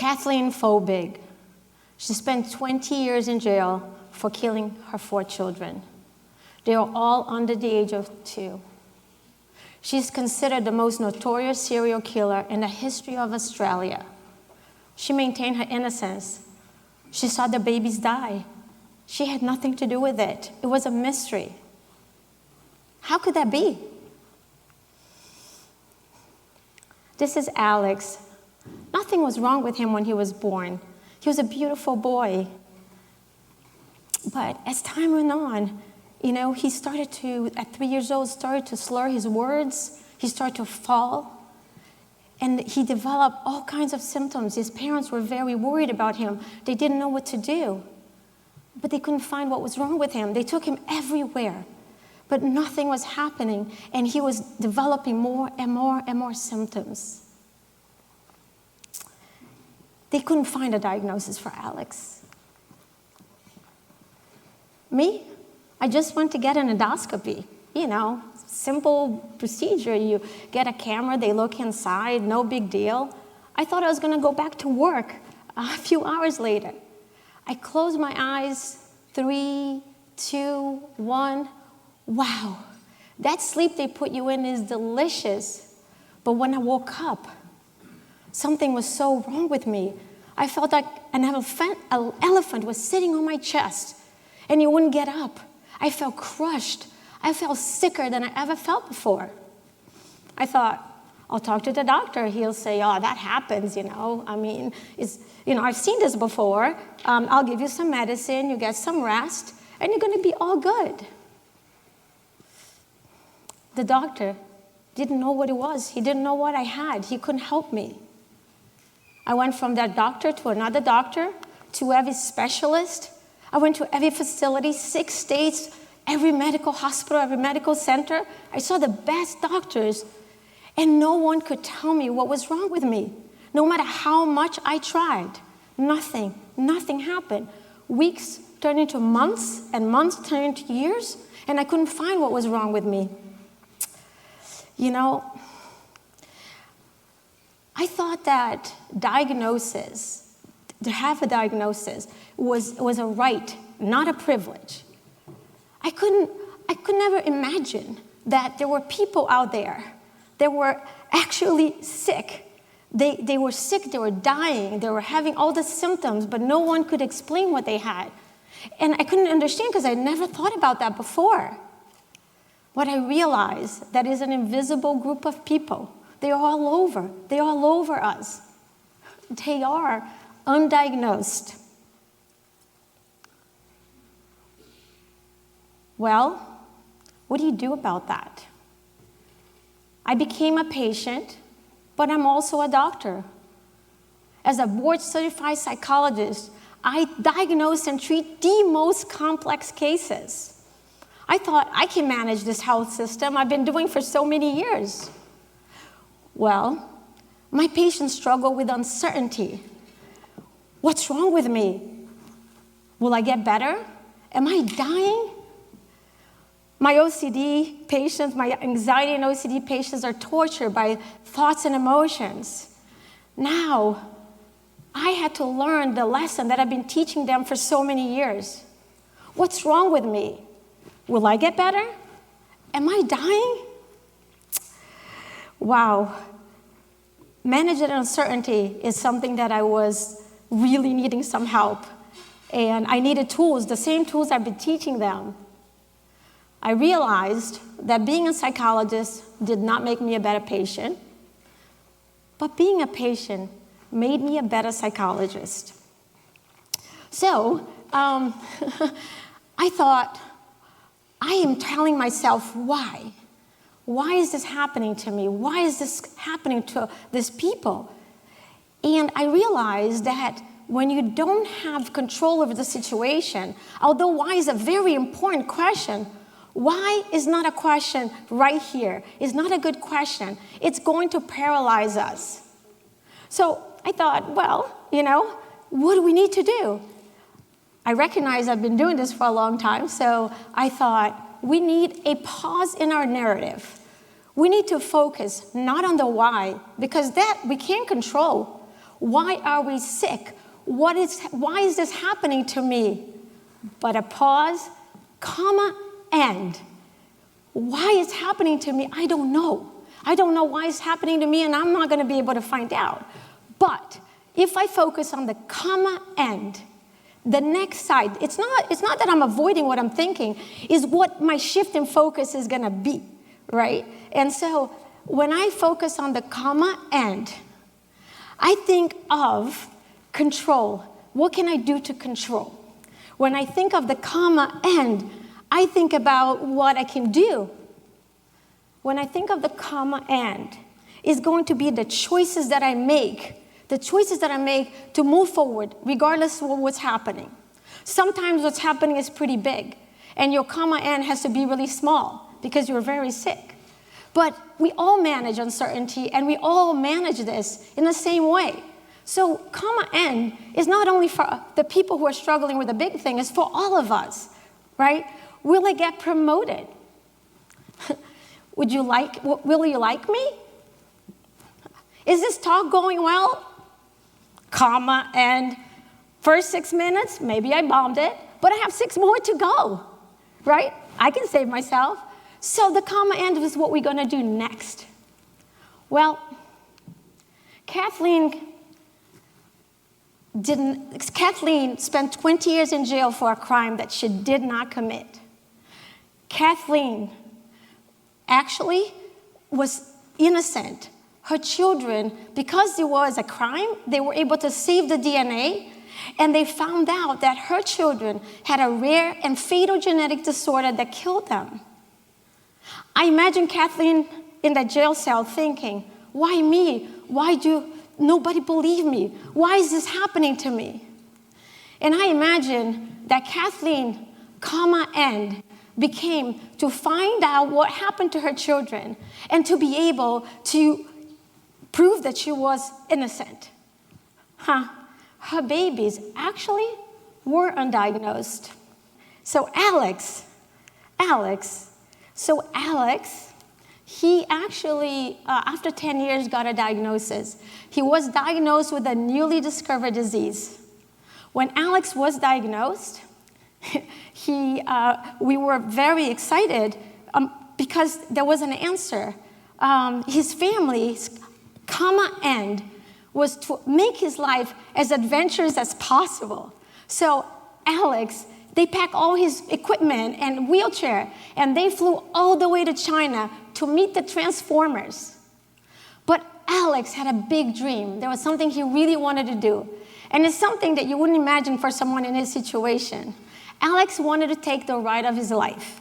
Kathleen Fobig. She spent 20 years in jail for killing her 4 children. They are all under the age of 2. She's considered the most notorious serial killer in the history of Australia. She maintained her innocence. She saw the babies die. She had nothing to do with it. It was a mystery. How could that be? This is Alex. Nothing was wrong with him when he was born. He was a beautiful boy. But as time went on, he started to, at 3 years old, started to slur his words. He started to fall. And he developed all kinds of symptoms. His parents were very worried about him. They didn't know what to do. But they couldn't find what was wrong with him. They took him everywhere. But nothing was happening. And he was developing more and more and more symptoms. They couldn't find a diagnosis for Alex. Me? I just went to get an endoscopy. Simple procedure. You get a camera, they look inside, no big deal. I thought I was going to go back to work a few hours later. I closed my eyes, 3, 2, 1. Wow, that sleep they put you in is delicious. But when I woke up, something was so wrong with me. I felt like an elephant was sitting on my chest, and he wouldn't get up. I felt crushed. I felt sicker than I ever felt before. I thought, I'll talk to the doctor. He'll say, oh, that happens, I've seen this before. I'll give you some medicine, you get some rest, and you're going to be all good. The doctor didn't know what it was. He didn't know what I had. He couldn't help me. I went from that doctor to another doctor, to every specialist. I went to every facility, 6 states, every medical hospital, every medical center. I saw the best doctors, and no one could tell me what was wrong with me. No matter how much I tried, nothing happened. Weeks turned into months, and months turned into years, and I couldn't find what was wrong with me. I thought that to have a diagnosis was a right, not a privilege. I could never imagine that there were people out there that were actually sick. They were sick, they were dying, they were having all the symptoms, but no one could explain what they had. And I couldn't understand because I never thought about that before. What I realized, that is an invisible group of people. They are all over. They are all over us. They are undiagnosed. Well, what do you do about that? I became a patient, but I'm also a doctor. As a board-certified psychologist, I diagnose and treat the most complex cases. I thought I can manage this health system I've been doing for so many years. Well, my patients struggle with uncertainty. What's wrong with me? Will I get better? Am I dying? My OCD patients, my anxiety and OCD patients are tortured by thoughts and emotions. Now, I had to learn the lesson that I've been teaching them for so many years. What's wrong with me? Will I get better? Am I dying? Wow. Managing uncertainty is something that I was really needing some help. And I needed tools, the same tools I've been teaching them. I realized that being a psychologist did not make me a better patient, but being a patient made me a better psychologist. So I thought, I am telling myself, why? Why is this happening to me? Why is this happening to these people? And I realized that when you don't have control over the situation, although why is a very important question, why is not a question right here? It's not a good question. It's going to paralyze us. So I thought, well, what do we need to do? I recognize I've been doing this for a long time, so I thought we need a pause in our narrative. We need to focus not on the why, because that we can't control. Why are we sick? Why is this happening to me? But a pause, comma, and. Why it's happening to me, I don't know. I don't know why it's happening to me, and I'm not going to be able to find out. But if I focus on the comma, and, the next side, it's not that I'm avoiding what I'm thinking, is what my shift in focus is going to be, right? And so when I focus on the comma, and, I think of control. What can I do to control? When I think of the comma, and, I think about what I can do. When I think of the comma, and, is going to be the choices that I make. The choices that I make to move forward, regardless of what's happening. Sometimes what's happening is pretty big, and your comma, and has to be really small because you're very sick. But we all manage uncertainty, and we all manage this in the same way. So comma, and is not only for the people who are struggling with the big thing, it's for all of us, right? Will I get promoted? Will you like me? Is this talk going well? Comma, and first 6 minutes, maybe I bombed it, but I have 6 more to go, right? I can save myself. So the comma, and is what we're going to do next. Well, Kathleen spent 20 years in jail for a crime that she did not commit. Kathleen actually was innocent. Her children, because there was a crime, they were able to save the DNA, and they found out that her children had a rare and fatal genetic disorder that killed them. I imagine Kathleen in the jail cell thinking, why me? Why do nobody believe me? Why is this happening to me? And I imagine that Kathleen, comma, and, became to find out what happened to her children and to be able to prove that she was innocent. Her babies actually were undiagnosed. So Alex, he actually, after 10 years, got a diagnosis. He was diagnosed with a newly discovered disease. When Alex was diagnosed, we were very excited because there was an answer. His family's comma, and was to make his life as adventurous as possible. So Alex, they packed all his equipment and wheelchair, and they flew all the way to China to meet the Transformers. But Alex had a big dream. There was something he really wanted to do. And it's something that you wouldn't imagine for someone in his situation. Alex wanted to take the ride of his life.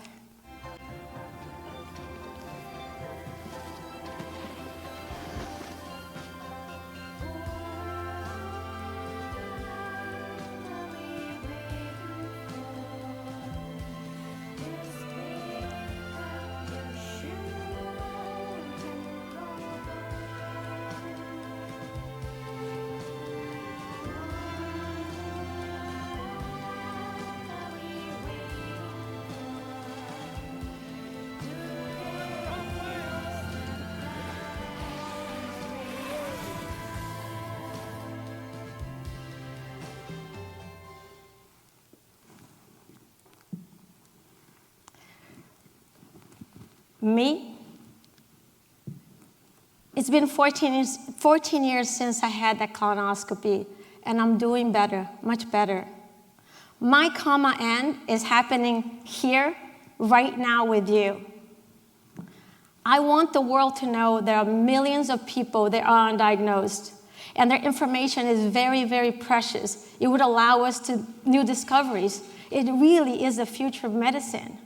Me? It's been 14 years since I had that colonoscopy, and I'm doing better, much better. My comma, and is happening here, right now with you. I want the world to know there are millions of people that are undiagnosed, and their information is very, very precious. It would allow us to new discoveries. It really is the future of medicine.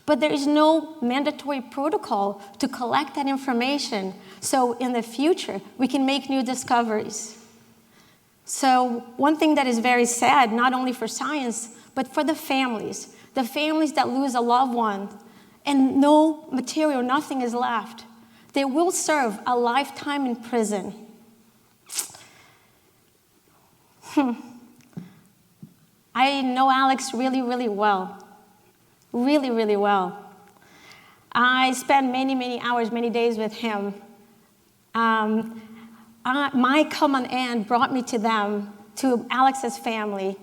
But there is no mandatory protocol to collect that information, so in the future, we can make new discoveries. So one thing that is very sad, not only for science, but for the families that lose a loved one, and no material, nothing is left. They will serve a lifetime in prison. I know Alex really, really well. Really, really well. I spent many, many hours, many days with him. my common end brought me to them, to Alex's family.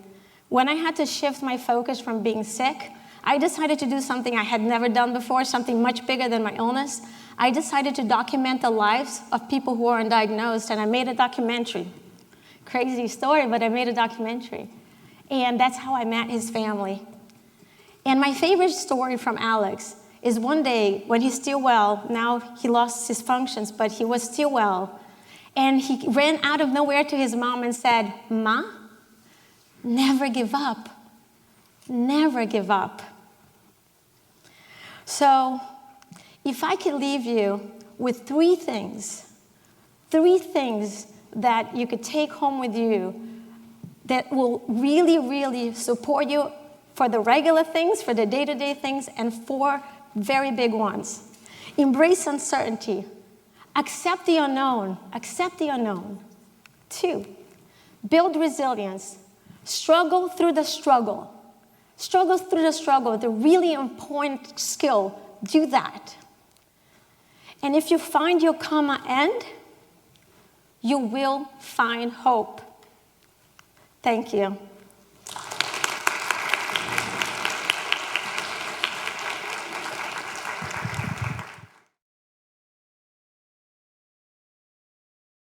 When I had to shift my focus from being sick, I decided to do something I had never done before, something much bigger than my illness. I decided to document the lives of people who are undiagnosed, and I made a documentary. Crazy story, but I made a documentary. And that's how I met his family. And my favorite story from Alex is one day when he's still well. Now he lost his functions, but he was still well. And he ran out of nowhere to his mom and said, "Ma, never give up. Never give up." So if I could leave you with three things that you could take home with you that will really, really support you for the regular things, for the day-to-day things, and four very big ones. Embrace uncertainty. Accept the unknown. Accept the unknown. 2, build resilience. Struggle through the struggle. Struggle through the struggle, the really important skill. Do that. And if you find your common end, you will find hope. Thank you.